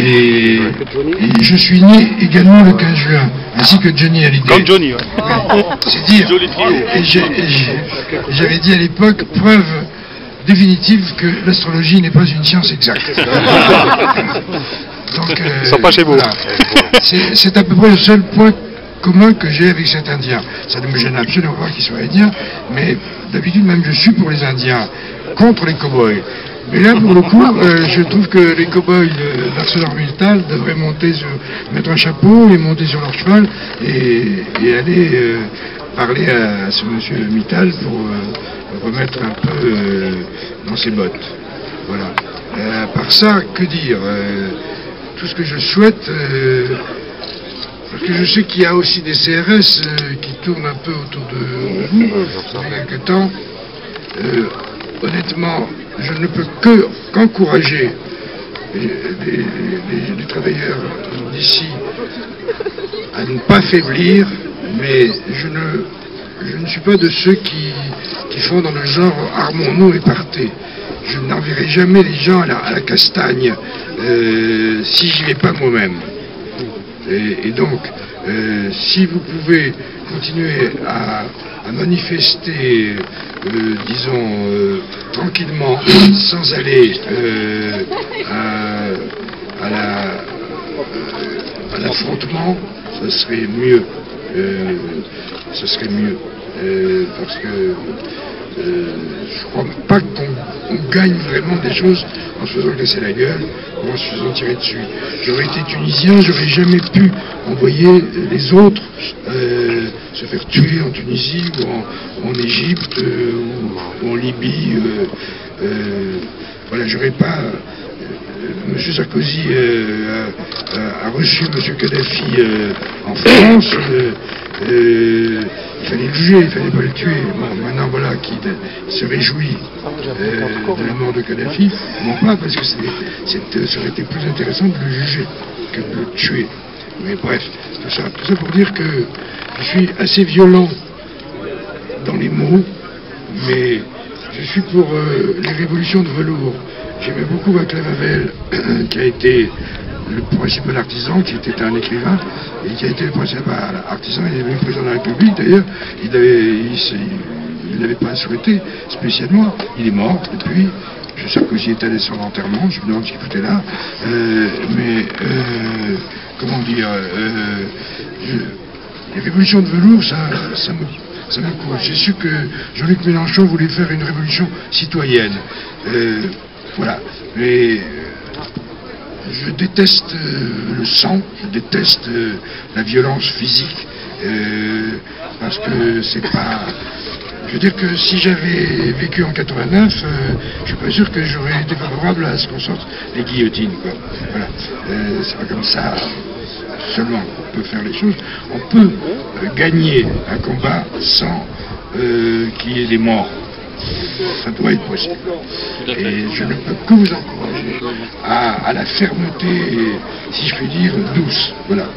Et je suis né également le 15 juin, ainsi que Johnny Hallyday. Comme Johnny, ouais. C'est dire. Et j'avais dit à l'époque, preuve définitive que l'astrologie n'est pas une science exacte. Donc, ça pas chez vous. Voilà. C'est à peu près le seul point commun que j'ai avec cet Indien. Ça ne me gêne absolument pas qu'il soit indien, mais d'habitude même je suis pour les Indiens, contre les cow-boys. Mais là, pour le coup, je trouve que les cow-boys d'ArcelorMittal devraient mettre un chapeau et monter sur leur cheval et aller parler à ce monsieur Mittal pour remettre un peu dans ses bottes. Voilà. À part ça, que dire tout ce que je souhaite, parce que je sais qu'il y a aussi des CRS qui tournent un peu autour de vous depuis quelque temps. Honnêtement, je ne peux qu'encourager les travailleurs d'ici à ne pas faiblir, mais je ne suis pas de ceux qui font dans le genre armons-nous et partez. Je n'enverrai jamais les gens à la castagne si j'y vais pas moi-même. Et donc, si vous pouvez continuer à manifester, disons, tranquillement, sans aller à l'affrontement, ce serait mieux. Parce que je crois pas qu'on gagne vraiment des choses en se faisant casser la gueule ou en se faisant tirer dessus. J'aurais été tunisien, j'aurais jamais pu envoyer les autres se faire tuer en Tunisie ou en Égypte ou en Libye. Voilà, j'aurais pas. M. Sarkozy a reçu M. Kadhafi en France. Il fallait le juger, il ne fallait pas le tuer. Bon, maintenant, voilà, qui se réjouit de la mort de Kadhafi, non pas parce que ça aurait été plus intéressant de le juger que de le tuer. Mais bref, tout ça pour dire que je suis assez violent dans les mots, mais je suis pour les révolutions de velours. J'aimais beaucoup Václav Havel, qui a été le principal artisan, qui était un écrivain, et qui a été le principal artisan, il est devenu président de la République, d'ailleurs, il n'avait pas souhaité spécialement, il est mort depuis, M. Sarkozy est allé sur l'enterrement, je me demande ce qu'il foutait là, comment dire, les révolutions de velours, ça me coûte. J'ai su que Jean-Luc Mélenchon voulait faire une révolution citoyenne. Voilà. Mais je déteste le sang, je déteste la violence physique, parce que c'est pas. Je veux dire que si j'avais vécu en 89, je suis pas sûr que j'aurais été favorable à ce qu'on sorte les guillotines, quoi. Voilà. C'est pas comme ça seulement qu'on peut faire les choses. On peut gagner un combat sans qu'il y ait des morts. Ça doit être possible. Et je ne peux que vous encourager à la fermeté, si je puis dire, douce. Voilà.